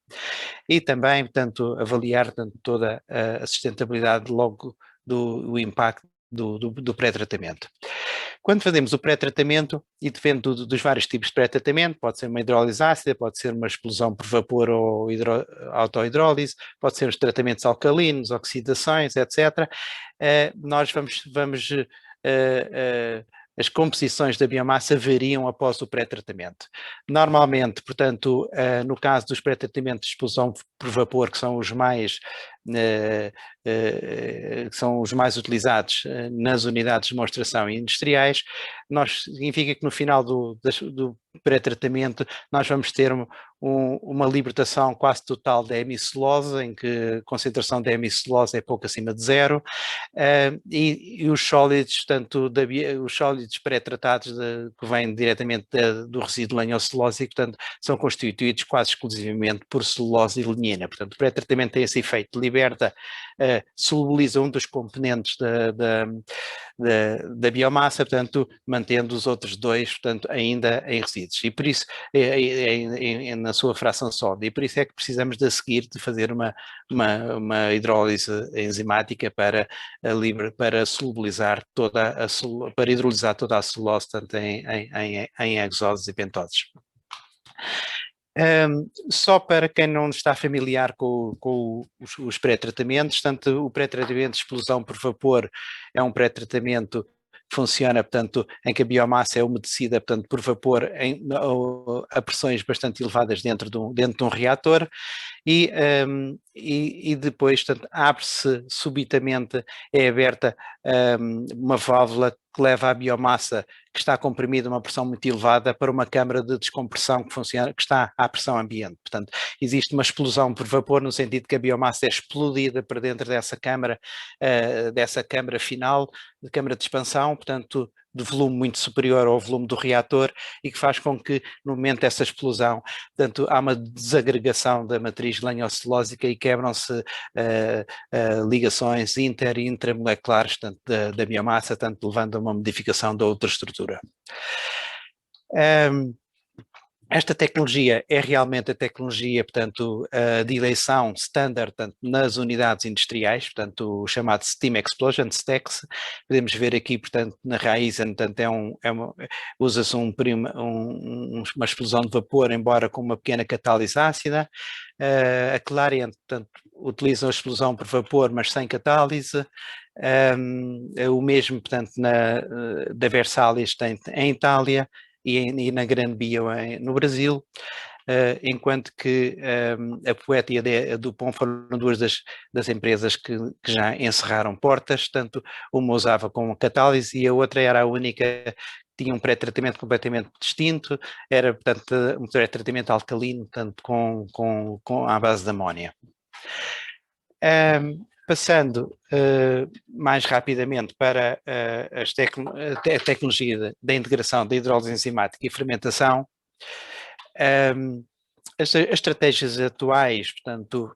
e também, portanto, avaliar, portanto, toda a sustentabilidade logo do impacto do pré-tratamento. Quando fazemos o pré-tratamento, e depende dos vários tipos de pré-tratamento, pode ser uma hidrólise ácida, pode ser uma explosão por vapor ou autohidrólise, pode ser os tratamentos alcalinos, oxidações, etc. Nós vamos as composições da biomassa variam após o pré-tratamento. Normalmente, portanto, no caso dos pré-tratamentos de explosão por vapor, que são os mais utilizados nas unidades de demonstração industriais, significa que no final do pré-tratamento nós vamos ter uma libertação quase total da hemicelulose, em que a concentração da hemicelulose é pouco acima de zero, e os sólidos, tanto os sólidos pré-tratados que vêm diretamente do resíduo lenhocelulósico, portanto, são constituídos quase exclusivamente por celulose e lignina. Portanto, o pré-tratamento tem esse efeito, liberta, solubiliza um dos componentes da biomassa, portanto, mantendo os outros dois, portanto, ainda em resíduos. E por isso, na sua fração sólida, e por isso é que precisamos de a seguir de fazer uma hidrólise enzimática para solubilizar para hidrolisar toda a celulose, tanto em exoses e pentoses. Só para quem não está familiar com os pré-tratamentos, tanto o pré-tratamento de explosão por vapor é um pré-tratamento que funciona, portanto, em que a biomassa é umedecida, portanto, por vapor a pressões bastante elevadas dentro de um reator, e depois, portanto, abre-se subitamente, é aberta uma válvula que leva a biomassa que está comprimida a uma pressão muito elevada para uma câmara de descompressão que está à pressão ambiente. Portanto, existe uma explosão por vapor no sentido que a biomassa é explodida para dentro dessa câmara final, de câmara de expansão, portanto, de volume muito superior ao volume do reator, e que faz com que, no momento dessa explosão, portanto, há uma desagregação da matriz lenhocelulósica e quebram-se ligações inter e intramoleculares, tanto da biomassa, tanto levando a uma modificação da outra estrutura. Esta tecnologia é realmente a tecnologia, portanto, de eleição standard, portanto, nas unidades industriais, portanto, o chamado Steam Explosion, STEX. Podemos ver aqui, portanto, na Raizen, portanto, usa-se uma explosão de vapor, embora com uma pequena catálise ácida. A Clariant, portanto, utiliza a explosão por vapor, mas sem catálise. O mesmo, portanto, da Versalis tem em Itália, e na Grande Bio no Brasil, enquanto que a Poeta e a Dupont foram duas das empresas que já encerraram portas, tanto uma usava com catálise e a outra era a única que tinha um pré-tratamento completamente distinto, era, portanto, um pré-tratamento alcalino, portanto, à base de amónia. Passando mais rapidamente para a tecnologia da integração da hidrólise enzimática e fermentação, as estratégias atuais, portanto,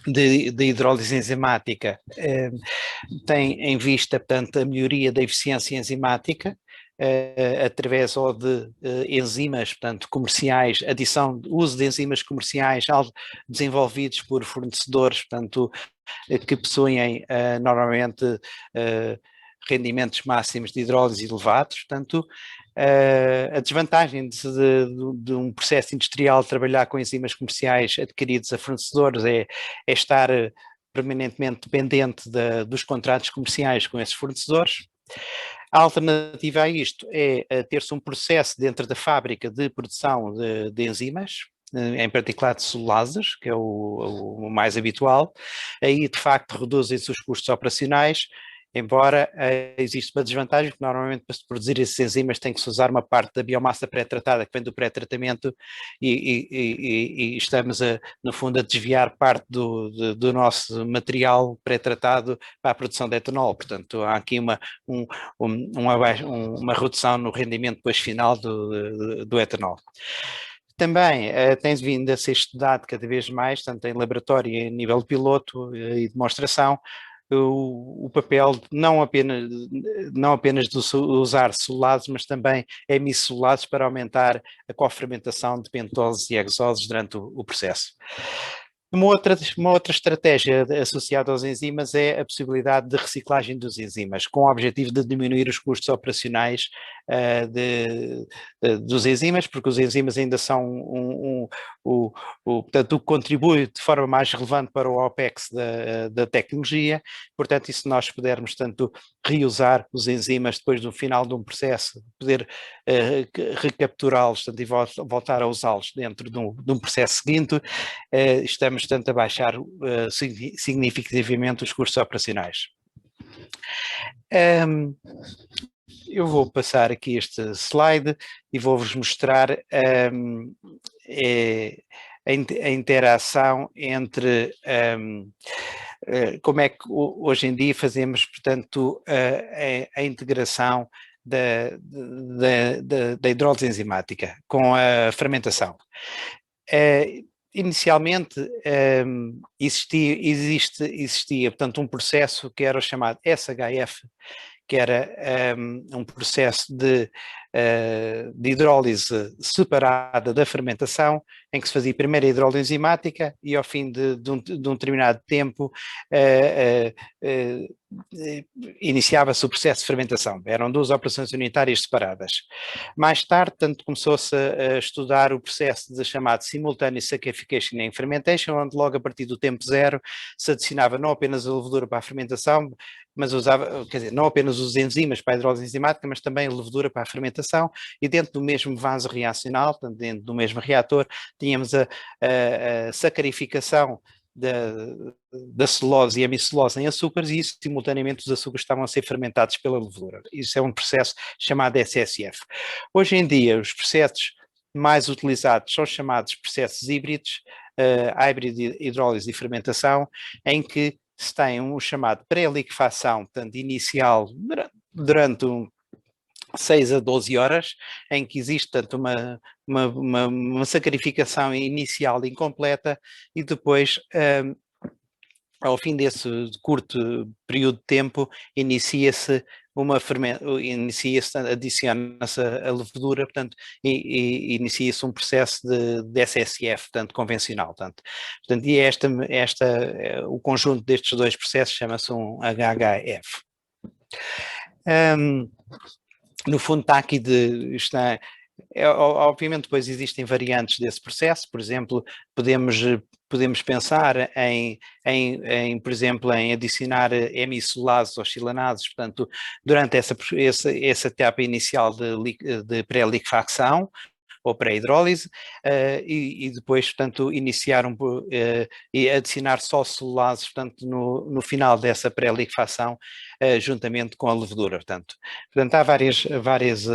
de hidrólise enzimática têm em vista, portanto, a melhoria da eficiência enzimática, através ou de enzimas, portanto, comerciais, uso de enzimas comerciais desenvolvidos por fornecedores, portanto, que possuem normalmente rendimentos máximos de hidrólise elevados. Portanto, a desvantagem de um processo industrial trabalhar com enzimas comerciais adquiridos a fornecedores é estar permanentemente dependente dos contratos comerciais com esses fornecedores. A alternativa a isto é ter-se um processo dentro da fábrica de produção de enzimas, em particular de celulases, que é o mais habitual. Aí, de facto, reduzem-se os custos operacionais, embora existe uma desvantagem, que normalmente para se produzir esses enzimas tem que se usar uma parte da biomassa pré-tratada, que vem do pré-tratamento, e estamos, no fundo, a desviar parte do nosso material pré-tratado para a produção de etanol. Portanto, há aqui uma redução no rendimento depois final do etanol. Também tem vindo a ser estudado cada vez mais, tanto em laboratório e em nível de piloto e demonstração, o papel não apenas de usar celulases, mas também hemicelulases para aumentar a cofermentação de pentoses e hexoses durante o processo. Uma outra estratégia associada aos enzimas é a possibilidade de reciclagem dos enzimas, com o objetivo de diminuir os custos operacionais dos enzimas, porque os enzimas ainda são portanto, o que contribui de forma mais relevante para o OPEX da tecnologia. Portanto, e se nós pudermos tanto reusar os enzimas depois do final de um processo, poder recapturá-los e voltar a usá-los dentro de um processo seguinte, estamos tanto a baixar significativamente os custos operacionais. Eu vou passar aqui este slide e vou-vos mostrar a interação entre como é que hoje em dia fazemos, portanto, a integração da hidrólise enzimática com a fermentação. Inicialmente existia, portanto, um processo que era o chamado SHF, que era um processo de hidrólise separada da fermentação, em que se fazia primeiro a hidrólise enzimática e ao fim de um determinado tempo iniciava-se o processo de fermentação. Eram duas operações unitárias separadas. Mais tarde, tanto começou-se a estudar o processo de chamado Simultaneous Saccharification and Fermentation, onde logo a partir do tempo zero se adicionava não apenas a levedura para a fermentação, mas usava, quer dizer, não apenas os enzimas para a hidrólise enzimática, mas também a levedura para a fermentação, e dentro do mesmo vaso reacional, portanto, dentro do mesmo reator, tínhamos a saccharificação da celulose e a hemicelulose em açúcares, e isso, simultaneamente, os açúcares estavam a ser fermentados pela levedura. Isso é um processo chamado SSF. Hoje em dia, os processos mais utilizados são chamados processos híbridos, hybrid hidrólise e fermentação, em que se tem um chamado pré-liquefação, portanto, inicial, durante 6 a 12 horas, em que existe, portanto, uma saccharificação inicial incompleta, e depois, ao fim desse curto período de tempo, inicia-se adiciona-se a levedura, portanto, e inicia-se um processo de SSF, portanto, convencional. Portanto, e o conjunto destes dois processos chama-se um HHF. No fundo está aqui obviamente depois existem variantes desse processo, por exemplo, podemos pensar por exemplo, em adicionar hemicellulases ou chilanases, portanto, durante essa etapa inicial de pré-liquefacção ou pré-hidrólise, e depois, portanto, e adicionar só celulases, portanto, no final dessa pré-liquefação, juntamente com a levedura. Portanto, há várias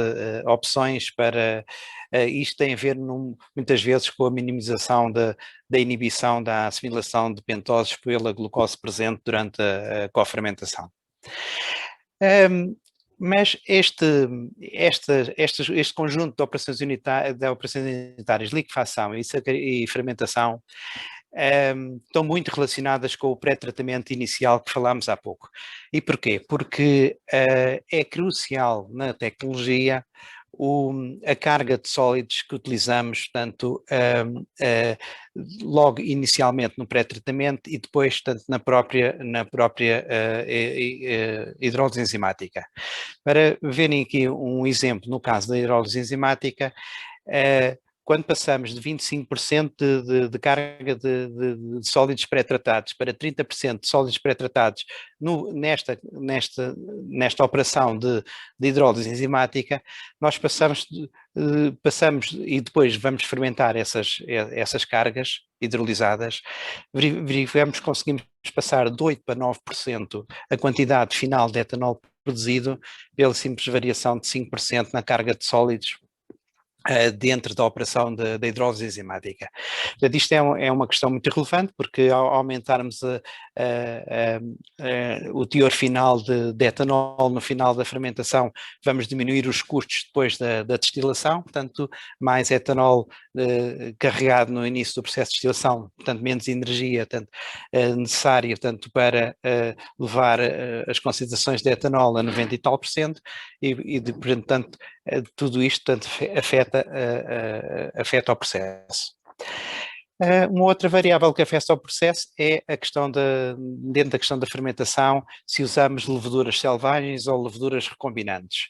opções para... isto tem a ver muitas vezes com a minimização da inibição da assimilação de pentoses pela glucose presente durante a cofermentação. Mas este conjunto de operações unitárias, liquefação e fermentação, estão muito relacionadas com o pré-tratamento inicial que falámos há pouco. E porquê? Porque é crucial na tecnologia a carga de sólidos que utilizamos, tanto logo inicialmente no pré-tratamento e depois tanto na própria hidrólise enzimática. Para verem aqui um exemplo, no caso da hidrólise enzimática, quando passamos de 25% de carga de sólidos pré-tratados para 30% de sólidos pré-tratados nesta operação de hidrólise enzimática, nós passamos e depois vamos fermentar essas cargas hidrolisadas, verificamos que conseguimos passar de 8 para 9% a quantidade final de etanol produzido pela simples variação de 5% na carga de sólidos dentro da operação da hidrólise enzimática. Portanto, isto é uma questão muito relevante, porque ao aumentarmos o teor final de etanol no final da fermentação, vamos diminuir os custos depois da destilação, portanto, mais etanol carregado no início do processo de destilação, portanto, menos energia necessária para levar as concentrações de etanol a 90 e tal por cento, portanto, tudo isto afeta o processo. Uma outra variável que afeta o processo é a questão dentro da questão da fermentação, se usamos leveduras selvagens ou leveduras recombinantes.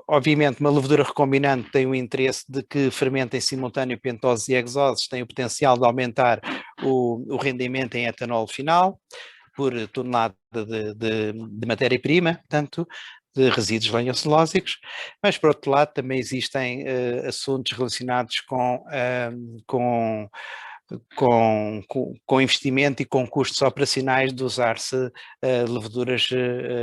Obviamente, uma levedura recombinante tem o interesse de que fermente em simultâneo pentoses e hexoses, tem o potencial de aumentar o rendimento em etanol final por tonelada de matéria-prima, portanto, de resíduos lenhocelulósicos, mas por outro lado também existem assuntos relacionados com investimento e com custos operacionais de usar-se leveduras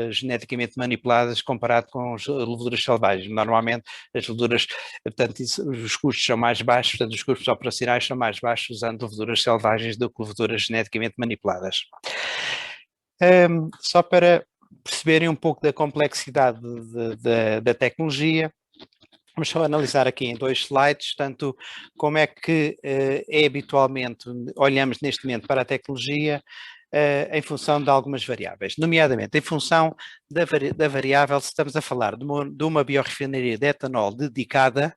geneticamente manipuladas comparado com as leveduras selvagens. Normalmente as leveduras, portanto, os custos são mais baixos, portanto os custos operacionais são mais baixos usando leveduras selvagens do que leveduras geneticamente manipuladas. Só para perceberem um pouco da complexidade da tecnologia, vamos só analisar aqui em 2 slides, tanto como é que habitualmente olhamos neste momento para a tecnologia em função de algumas variáveis, nomeadamente em função da variável se estamos a falar de uma biorefinaria de etanol dedicada,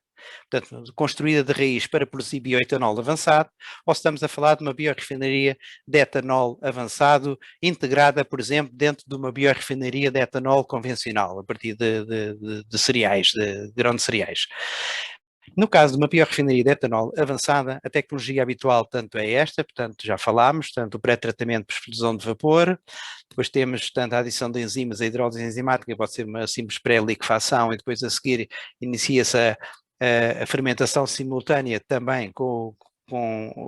portanto, construída de raiz para produzir bioetanol avançado, ou se estamos a falar de uma biorefinaria de etanol avançado integrada, por exemplo, dentro de uma biorefinaria de etanol convencional, a partir de cereais, de grão de cereais. No caso de uma biorefinaria de etanol avançada, a tecnologia habitual tanto é esta, portanto já falámos, tanto o pré-tratamento por explosão de vapor, depois temos tanto a adição de enzimas, a hidrólise enzimática, pode ser uma simples pré-liquefação e depois a seguir inicia-se a fermentação simultânea também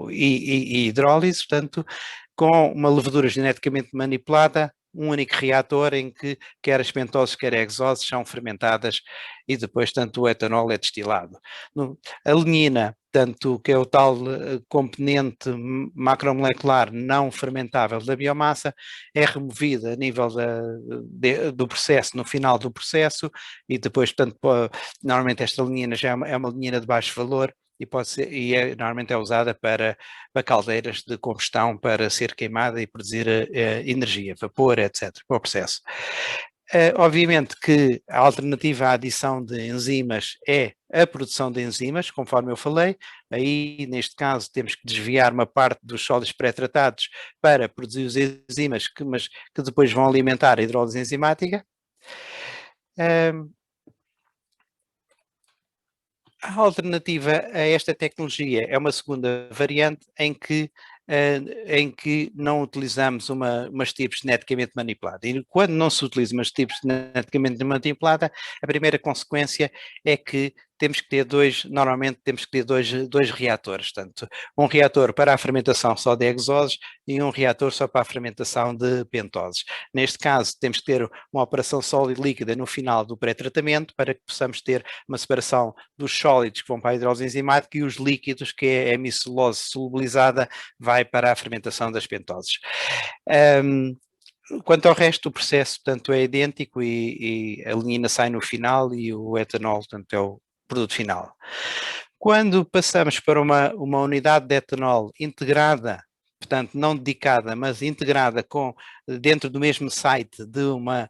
e hidrólise, portanto, com uma levedura geneticamente manipulada, um único reator em que quer as pentoses, quer hexoses são fermentadas e depois tanto o etanol é destilado. A lignina, tanto que é o tal componente macromolecular não fermentável da biomassa, é removida a nível do processo, no final do processo, e depois, portanto, normalmente esta lignina já é uma lignina de baixo valor, normalmente é usada para caldeiras de combustão para ser queimada e produzir energia, vapor, etc., para o processo. Obviamente que a alternativa à adição de enzimas é a produção de enzimas, conforme eu falei, aí neste caso temos que desviar uma parte dos sólidos pré-tratados para produzir as enzimas mas que depois vão alimentar a hidrólise enzimática. A alternativa a esta tecnologia é uma segunda variante em que não utilizamos uma estirpe geneticamente manipulada. E quando não se utiliza uma estirpe geneticamente manipulada, a primeira consequência é que normalmente temos que ter dois reatores, portanto, um reator para a fermentação só de hexoses e um reator só para a fermentação de pentoses. Neste caso, temos que ter uma operação sólida e líquida no final do pré-tratamento para que possamos ter uma separação dos sólidos que vão para a hidrólise enzimática e os líquidos, que é a hemicelulose solubilizada, vai para a fermentação das pentoses. Quanto ao resto, o processo, portanto, é idêntico e a lignina sai no final e o etanol, portanto, é o produto final. Quando passamos para uma unidade de etanol integrada, portanto, não dedicada, mas integrada dentro do mesmo site de uma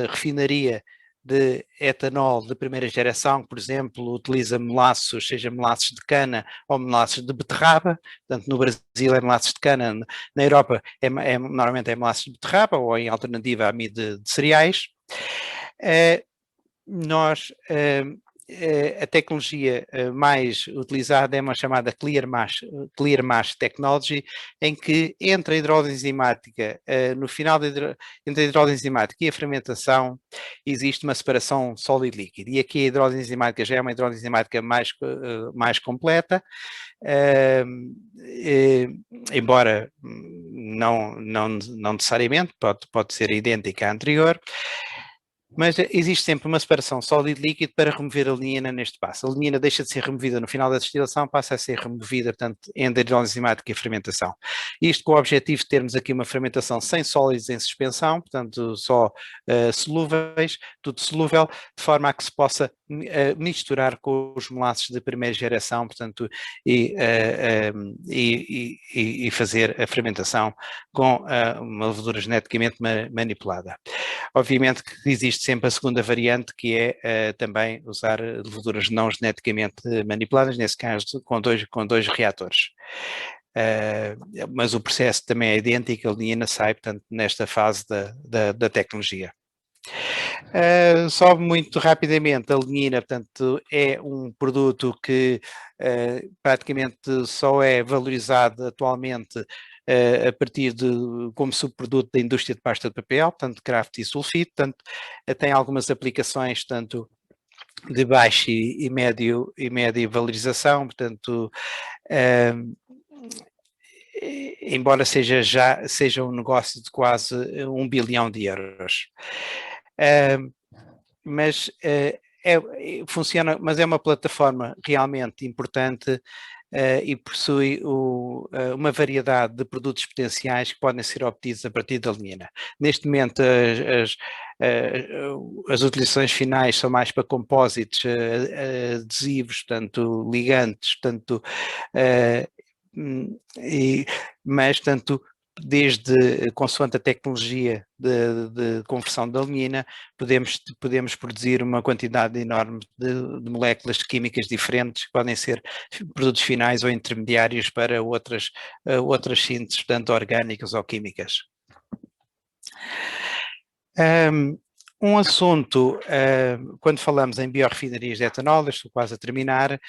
refinaria de etanol de primeira geração, por exemplo, utiliza melaços, seja melaços de cana ou melaços de beterraba, portanto no Brasil é melaços de cana, na Europa normalmente é melaços de beterraba ou em alternativa a amido de cereais. Nós a tecnologia mais utilizada é uma chamada Clear Mass Technology, em que entre a hidrólise enzimática, no final entre a hidrólise enzimática e a fermentação, existe uma separação sólido-líquido. E aqui a hidrólise enzimática já é uma hidrólise enzimática mais completa, embora não necessariamente, pode ser idêntica à anterior. Mas existe sempre uma separação sólido-líquido para remover a lignina neste passo. A lignina deixa de ser removida no final da destilação, passa a ser removida, portanto, entre a hidrólise enzimática e a fermentação. Isto com o objetivo de termos aqui uma fermentação sem sólidos em suspensão, portanto, só solúveis, tudo solúvel, de forma a que se possa misturar com os molasses de primeira geração, portanto, e fazer a fermentação com uma levedura geneticamente manipulada. Obviamente que existe sempre a segunda variante, que é também usar leveduras não geneticamente manipuladas, nesse caso com dois reatores. Mas o processo também é idêntico, a lignina sai, portanto, nesta fase da tecnologia. Só muito rapidamente, a lignina, portanto, é um produto que praticamente só é valorizado atualmente a partir como subproduto da indústria de pasta de papel, portanto, kraft e sulfite, portanto, tem algumas aplicações, tanto de baixa e média valorização, portanto, embora seja um negócio de quase 1 bilhão de euros. Mas funciona, mas é uma plataforma realmente importante e possui uma variedade de produtos potenciais que podem ser obtidos a partir da lignina. Neste momento as utilizações finais são mais para compósitos, adesivos, portanto ligantes, portanto, mas tanto desde consoante a tecnologia de conversão da lignina, podemos produzir uma quantidade enorme de moléculas químicas diferentes que podem ser produtos finais ou intermediários para outras sínteses, tanto orgânicas ou químicas. Um assunto, quando falamos em biorrefinarias de etanol, estou quase a terminar,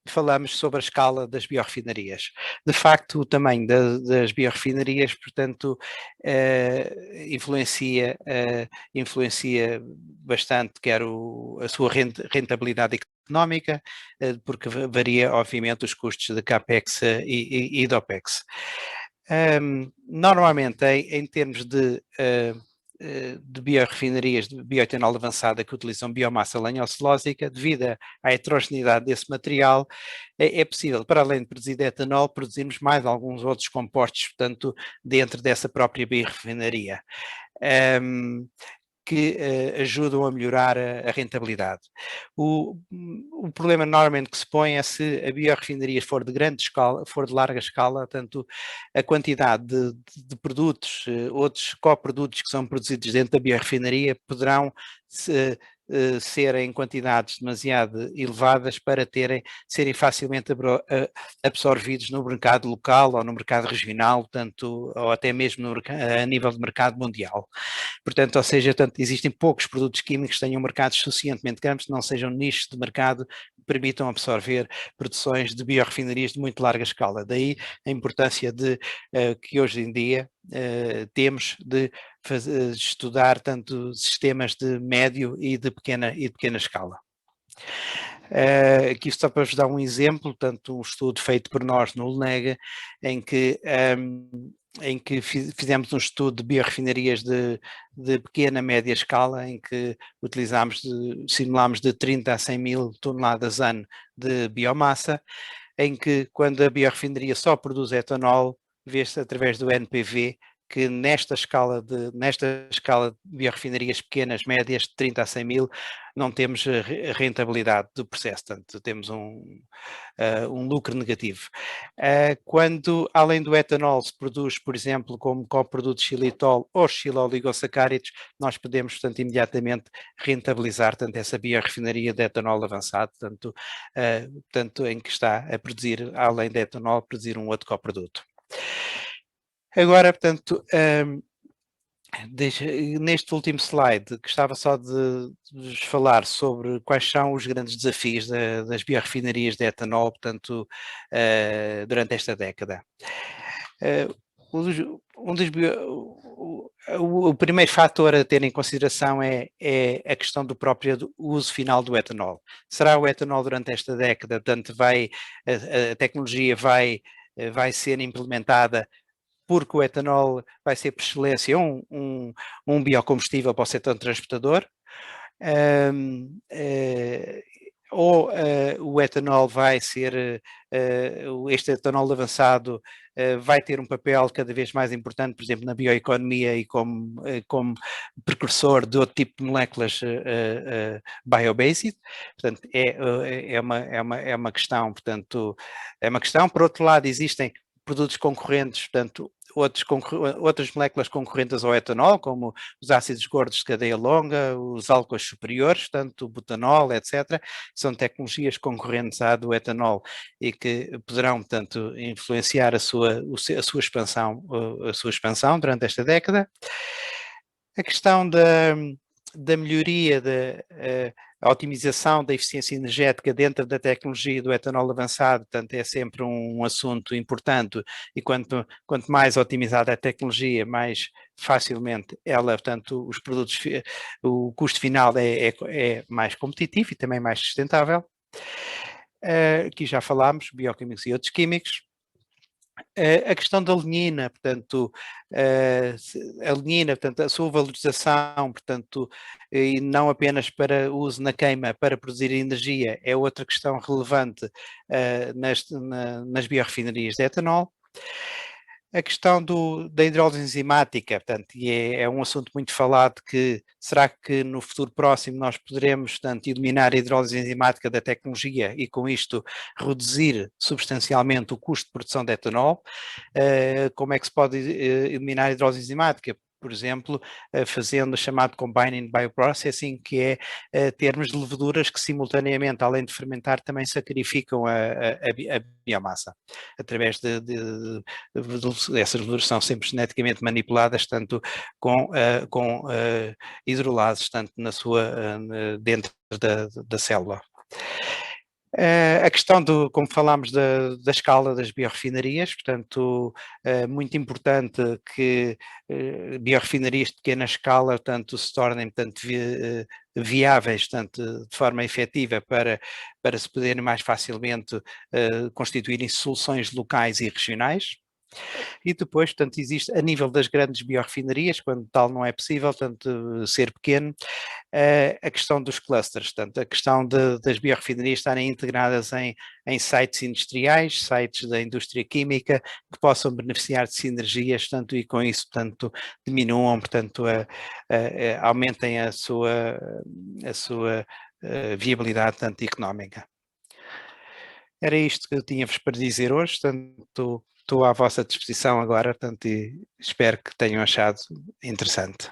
falamos sobre a escala das biorrefinarias. De facto, o tamanho das biorrefinarias, portanto, influencia bastante quer a sua rentabilidade económica, porque varia, obviamente, os custos de CAPEX e de OPEX. Normalmente, em termos de biorrefinarias de bioetanol avançada que utilizam biomassa lenho-celulósica, devido à heterogeneidade desse material, é possível, para além de produzir etanol, produzirmos mais alguns outros compostos, portanto, dentro dessa própria biorrefinaria. Que ajudam a melhorar a rentabilidade. O problema normalmente que se põe é se a biorrefinaria for de grande escala, for de larga escala, tanto a quantidade de produtos, outros coprodutos que são produzidos dentro da biorrefinaria poderão ser em quantidades demasiado elevadas para serem facilmente absorvidos no mercado local ou no mercado regional, tanto, ou até mesmo a nível de mercado mundial. Portanto, ou seja, existem poucos produtos químicos que tenham mercados suficientemente grandes, não sejam nichos de mercado que permitam absorver produções de biorrefinarias de muito larga escala. Daí a importância que hoje em dia temos de estudar tanto sistemas de médio e de pequena escala. Aqui só para vos dar um exemplo, portanto, um estudo feito por nós no LNEG, em que fizemos um estudo de biorrefinarias de pequena, média escala, em que simulámos de 30 a 100 mil toneladas ano de biomassa, em que quando a biorrefinaria só produz etanol, vê-se através do NPV que nesta escala de biorrefinarias pequenas, médias, de 30 a 100 mil, não temos a rentabilidade do processo, portanto temos um lucro negativo. Quando, além do etanol, se produz, por exemplo, como coproduto xilitol ou xiloligosacáridos, nós podemos, portanto, imediatamente rentabilizar tanto essa biorrefinaria de etanol avançado, tanto em que está a produzir, além de etanol, produzir um outro coproduto. Agora, portanto, Neste último slide, gostava só de vos falar sobre quais são os grandes desafios das biorrefinarias de etanol, portanto, durante esta década. Uh, um dos, o primeiro fator a ter em consideração é a questão do próprio uso final do etanol. Será o etanol durante esta década, portanto, a tecnologia vai ser implementada porque o etanol vai ser por excelência um biocombustível para o setor transportador, ou o etanol vai ser, este etanol avançado vai ter um papel cada vez mais importante, por exemplo, na bioeconomia e como precursor de outro tipo de moléculas biobasic. Portanto, é uma questão, portanto, é uma questão. Por outro lado, existem produtos concorrentes, portanto, outras moléculas concorrentes ao etanol, como os ácidos gordos de cadeia longa, os álcoois superiores, tanto o butanol, etc., são tecnologias concorrentes à do etanol e que poderão, portanto, influenciar a sua expansão durante esta década. A questão da melhoria, a otimização da eficiência energética dentro da tecnologia do etanol avançado, portanto, é sempre um assunto importante e quanto mais otimizada a tecnologia, mais facilmente ela, portanto, os produtos, o custo final é mais competitivo e também mais sustentável. Aqui já falámos, bioquímicos e outros químicos. A questão da lignina, portanto, a lignina, portanto, a sua valorização, portanto, e não apenas para uso na queima, para produzir energia, é outra questão relevante nas biorrefinarias de etanol. A questão da hidrólise enzimática, portanto, e é um assunto muito falado, que será que no futuro próximo nós poderemos, portanto, eliminar a hidrólise enzimática da tecnologia e com isto reduzir substancialmente o custo de produção de etanol? Como é que se pode eliminar a hidrólise enzimática? Por exemplo, fazendo o chamado Combining Bioprocessing, que é termos de leveduras que simultaneamente, além de fermentar, também sacrificam a biomassa, através essas leveduras são sempre geneticamente manipuladas, tanto com hidrolases, tanto dentro da célula. A questão como falámos da escala das biorrefinarias, portanto, muito importante que biorrefinarias de pequena escala, portanto, se tornem, portanto, viáveis, portanto, de forma efetiva para se poderem mais facilmente constituírem soluções locais e regionais. E depois, portanto, existe a nível das grandes biorrefinarias, quando tal não é possível, portanto, ser pequeno, a questão dos clusters, portanto, a questão das biorrefinarias estarem integradas em sites industriais, sites da indústria química, que possam beneficiar de sinergias, portanto, e com isso, portanto, diminuam, portanto, aumentem a sua viabilidade, tanto económica. Era isto que eu tinha-vos para dizer hoje, portanto, estou à vossa disposição agora, portanto, e espero que tenham achado interessante.